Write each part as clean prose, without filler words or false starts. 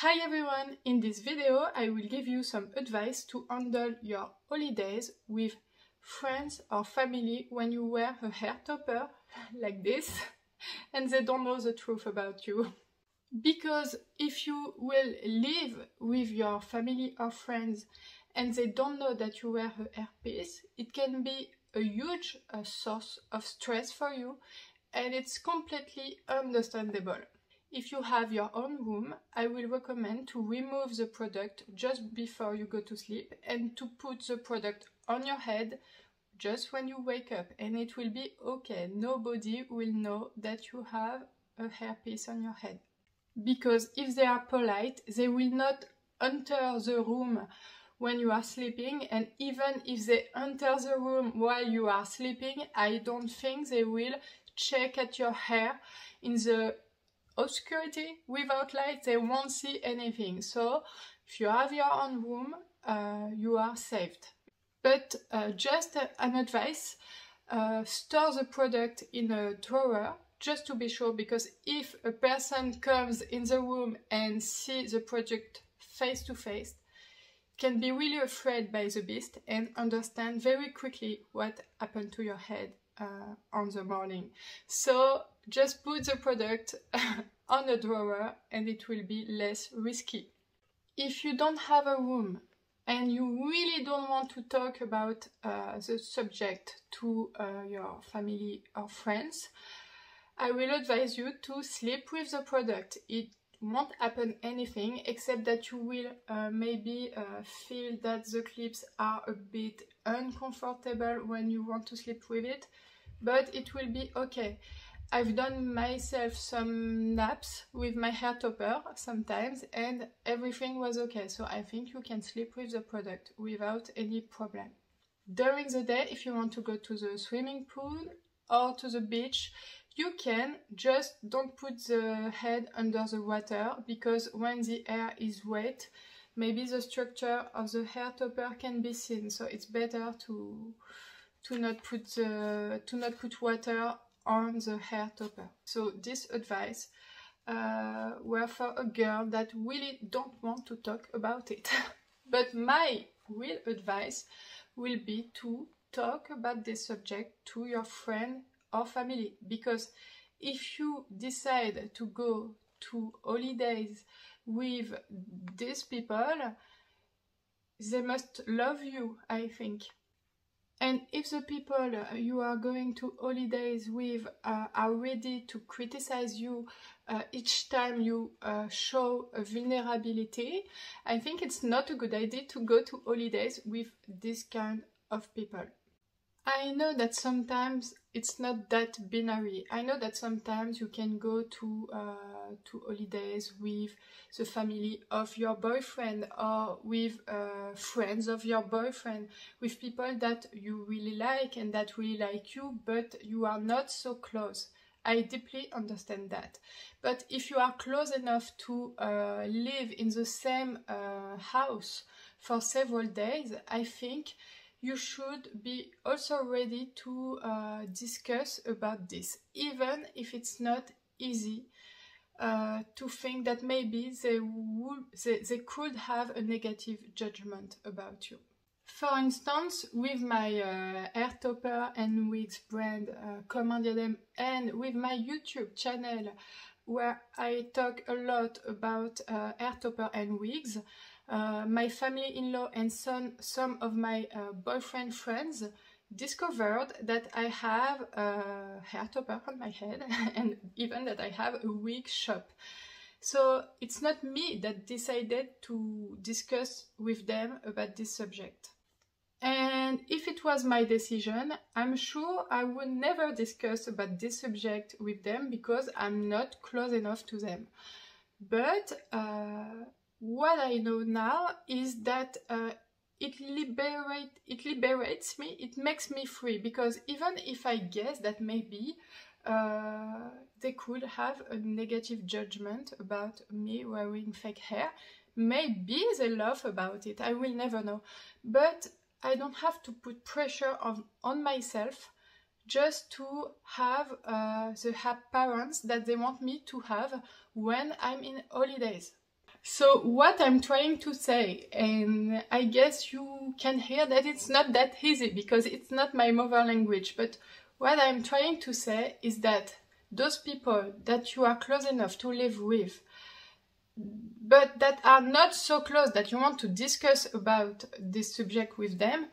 Hi everyone! In this video I will give you some advice to handle your holidays with friends or family when you wear a hair topper like this and they don't know the truth about you. Because if you will live with your family or friends and they don't know that you wear a hairpiece, it can be a huge source of stress for you, and it's completely understandable. If you have your own room, I will recommend to remove the product just before you go to sleep and to put the product on your head just when you wake up, and it will be okay. Nobody will know that you have a hairpiece on your head. Because if they are polite, they will not enter the room when you are sleeping, and even if they enter the room while you are sleeping, I don't think they will check at your hair in the obscurity. Without light they won't see anything. So if you have your own room, you are saved. But just an advice, store the product in a drawer just to be sure, because if a person comes in the room and sees the product face to face, can be really afraid by the beast and understand very quickly what happened to your head on the morning. So just put the product on a drawer and it will be less risky. If you don't have a room and you really don't want to talk about the subject to your family or friends, I will advise you to sleep with the product. It won't happen anything except that you will maybe feel that the clips are a bit uncomfortable when you want to sleep with it, but it will be okay. I've done myself some naps with my hair topper sometimes and everything was okay, so I think you can sleep with the product without any problem. During the day, if you want to go to the swimming pool or to the beach, you can, just don't put the head under the water, because when the hair is wet, maybe the structure of the hair topper can be seen, so it's better to not put water on the hair topper. So this advice were for a girl that really don't want to talk about it. But my real advice will be to talk about this subject to your friend or family, because if you decide to go to holidays with these people, they must love you, I think. And if the people you are going to holidays with are ready to criticize you each time you show a vulnerability, I think it's not a good idea to go to holidays with this kind of people. I know that sometimes it's not that binary. I know that sometimes you can go to holidays with the family of your boyfriend or with friends of your boyfriend, with people that you really like and that really like you, but you are not so close. I deeply understand that. But if you are close enough to live in the same house for several days, I think you should be also ready to discuss about this, even if it's not easy to think that maybe they could have a negative judgment about you. For instance, with my hair topper and wigs brand Comme, Diadème, and with my YouTube channel where I talk a lot about hair topper and wigs, my family-in-law and some of my boyfriend friends discovered that I have a hair topper on my head and even that I have a wig shop. So it's not me that decided to discuss with them about this subject. And if it was my decision, I'm sure I would never discuss about this subject with them because I'm not close enough to them. But what I know now is that it liberates me, it makes me free, because even if I guess that maybe they could have a negative judgment about me wearing fake hair, maybe they laugh about it, I will never know. But I don't have to put pressure on myself just to have the appearance that they want me to have when I'm in holidays. So what I'm trying to say, and I guess you can hear that it's not that easy because it's not my mother language, but what I'm trying to say is that those people that you are close enough to live with, but that are not so close that you want to discuss about this subject with them,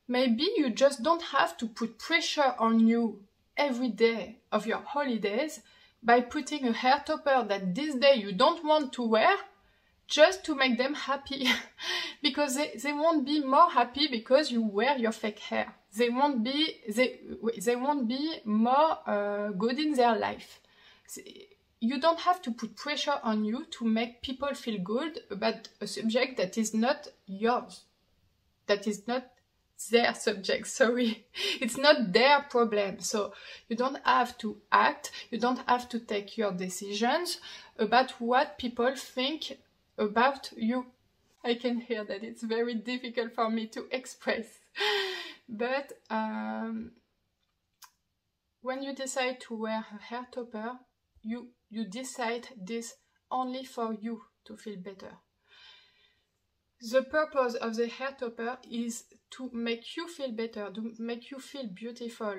maybe you just don't have to put pressure on you every day of your holidays by putting a hair topper that this day you don't want to wear just to make them happy. Because they won't be more happy because you wear your fake hair. They won't be more good in their life. You don't have to put pressure on you to make people feel good about a subject that is not yours, that is not their subject, sorry. It's not their problem. So you don't have to act, you don't have to take your decisions about what people think about you. I can hear that it's very difficult for me to express. But when you decide to wear a hair topper, you decide this only for you to feel better. The purpose of the hair topper is to make you feel better, to make you feel beautiful,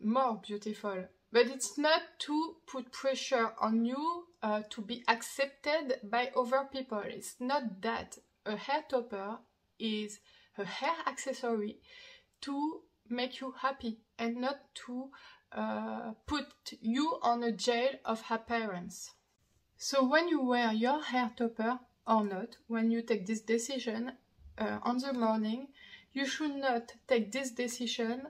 more beautiful. But it's not to put pressure on you to be accepted by other people. It's not that. A hair topper is a hair accessory to make you happy and not to put you on a jail of appearance. So when you wear your hair topper or not, when you take this decision on the morning, you should not take this decision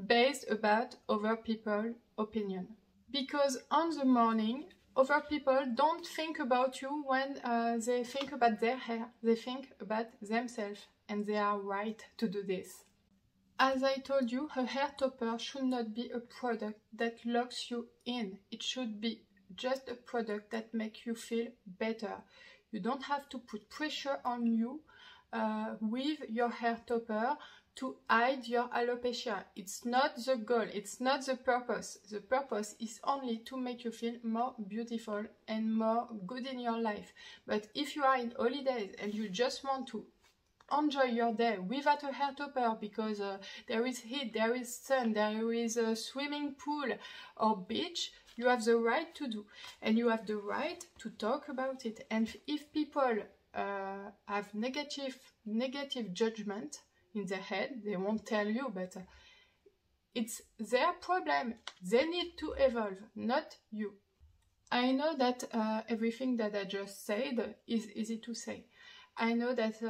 based about other people's opinion. Because on the morning, other people don't think about you when they think about their hair. They think about themselves, and they are right to do this. As I told you, a hair topper should not be a product that locks you in. It should be just a product that makes you feel better. You don't have to put pressure on you with your hair topper to hide your alopecia. It's not the goal, it's not the purpose. The purpose is only to make you feel more beautiful and more good in your life. But if you are in holidays and you just want to enjoy your day without a hair topper because there is heat, there is sun, there is a swimming pool or beach, you have the right to do, and you have the right to talk about it. And if people have negative judgment in their head, they won't tell you, but it's their problem. They need to evolve, not you. I know that everything that I just said is easy to say. I know that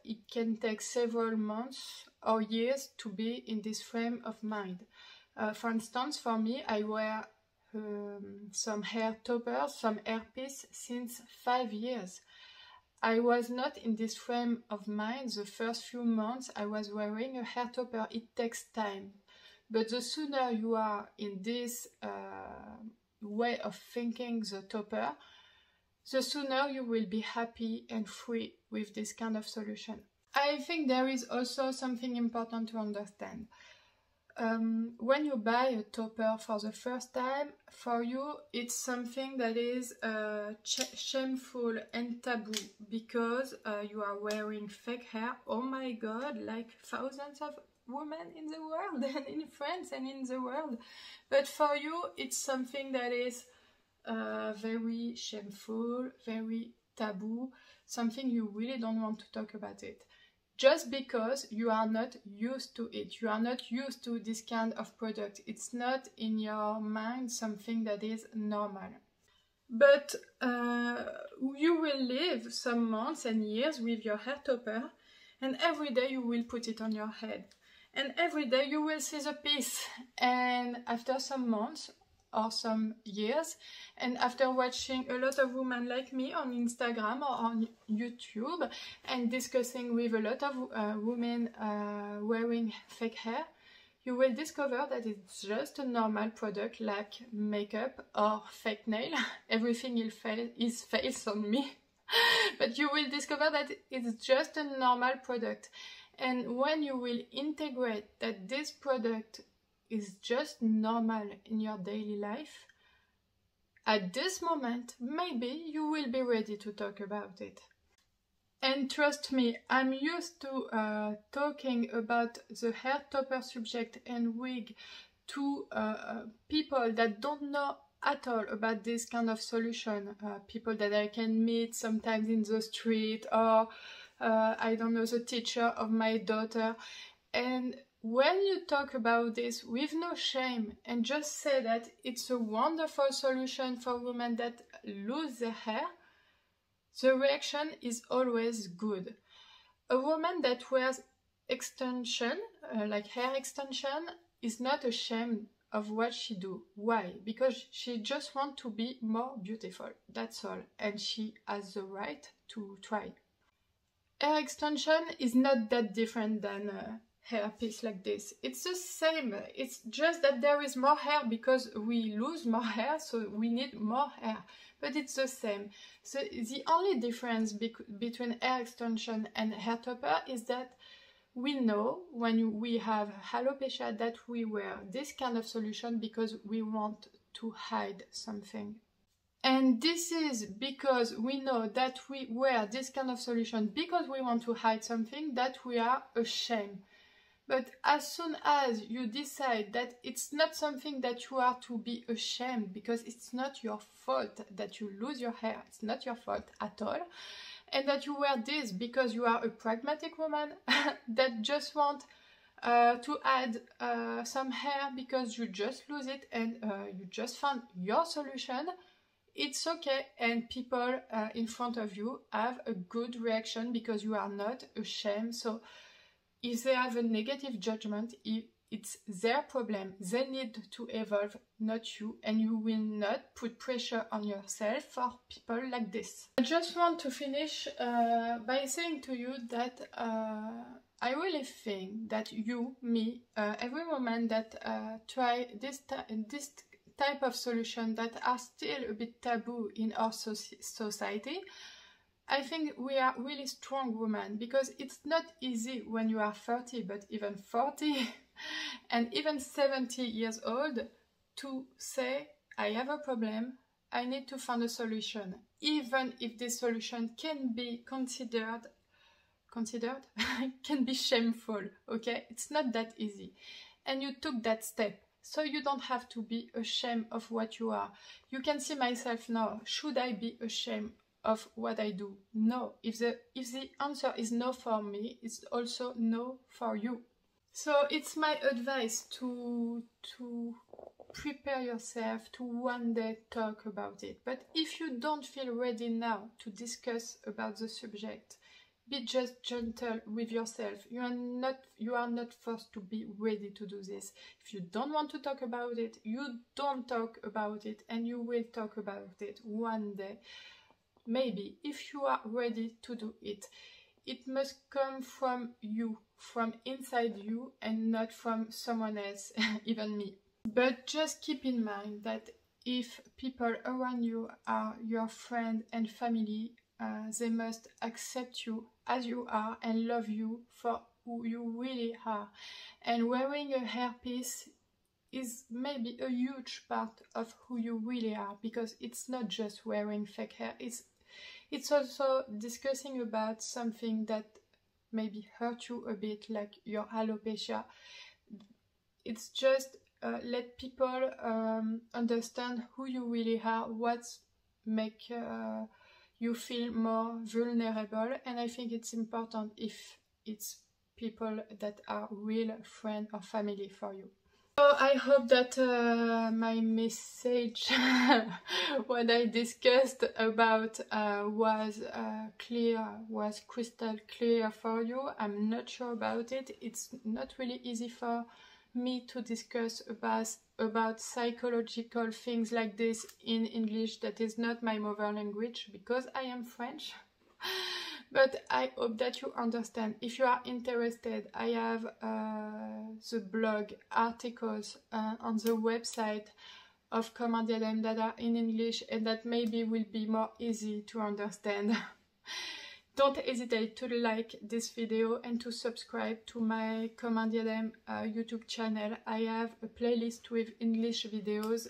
it can take several months or years to be in this frame of mind. For instance, for me, I wear some hair toppers, some hairpiece since 5 years. I was not in this frame of mind the first few months I was wearing a hair topper. It takes time. But the sooner you are in this way of thinking the topper, the sooner you will be happy and free with this kind of solution. I think there is also something important to understand. When you buy a topper for the first time, for you it's something that is shameful and taboo because you are wearing fake hair. Oh my god, like thousands of women in the world and in France and in the world. But for you it's something that is very shameful, very taboo, something you really don't want to talk about it. Just because you are not used to it, you are not used to this kind of product. It's not in your mind something that is normal. But you will live some months and years with your hair topper, and every day you will put it on your head. And every day you will see the piece. And after some months or some years, and after watching a lot of women like me on Instagram or on YouTube and discussing with a lot of women wearing fake hair, you will discover that it's just a normal product like makeup or fake nail. Everything is fails on me. But you will discover that it's just a normal product. And when you will integrate that this product is just normal in your daily life, at this moment, maybe you will be ready to talk about it. And trust me, I'm used to talking about the hair topper subject and wig to people that don't know at all about this kind of solution. People that I can meet sometimes in the street, or I don't know, the teacher of my daughter. And when you talk about this with no shame and just say that it's a wonderful solution for women that lose their hair, the reaction is always good. A woman that wears extension, like hair extension, is not ashamed of what she do. Why? Because she just wants to be more beautiful, that's all, and she has the right to try. Hair extension is not that different than a hair piece like this. It's the same, it's just that there is more hair because we lose more hair, so we need more hair. But it's the same. So the only difference between hair extension and hair topper is that we know when we have alopecia that we wear this kind of solution because we want to hide something. And this is because we know that we wear this kind of solution because we want to hide something that we are ashamed. But as soon as you decide that it's not something that you are to be ashamed, because it's not your fault that you lose your hair, it's not your fault at all, and that you wear this because you are a pragmatic woman that just want to add some hair because you just lose it and you just found your solution, it's okay, and people in front of you have a good reaction because you are not ashamed. So if they have a negative judgment, it's their problem. They need to evolve, not you, and you will not put pressure on yourself for people like this. I just want to finish by saying to you that I really think that you, me, every woman that try this type of solution that are still a bit taboo in our society, I think we are really strong women, because it's not easy when you are 30, but even 40 and even 70 years old to say, I have a problem, I need to find a solution, even if this solution can be considered can be shameful, okay? It's not that easy. And you took that step, so you don't have to be ashamed of what you are. You can see myself now, should I be ashamed of what I do? No. If the answer is no for me, it's also no for you. So it's my advice to prepare yourself to one day talk about it. But if you don't feel ready now to discuss about the subject, be just gentle with yourself. You are not forced to be ready to do this. If you don't want to talk about it, you don't talk about it, and you will talk about it one day. Maybe, if you are ready to do it. It must come from you, from inside you, and not from someone else, even me. But just keep in mind that if people around you are your friend and family, they must accept you as you are and love you for who you really are. And wearing a hairpiece is maybe a huge part of who you really are, because it's not just wearing fake hair, it's also discussing about something that maybe hurt you a bit, like your alopecia. It's just let people understand who you really are, what make you feel more vulnerable, and I think it's important if it's people that are real friend or family for you. So I hope that my message, what I discussed about was crystal clear for you. I'm not sure about it. It's not really easy for me to discuss about psychological things like this in English. That is not my mother language, because I am French. But I hope that you understand. If you are interested, I have the blog articles on the website of Comme, diadème that are in English and that maybe will be more easy to understand. Don't hesitate to like this video and to subscribe to my Comme, diadème YouTube channel. I have a playlist with English videos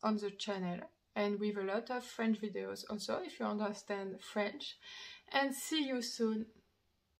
on the channel, and with a lot of French videos also if you understand French. And see you soon!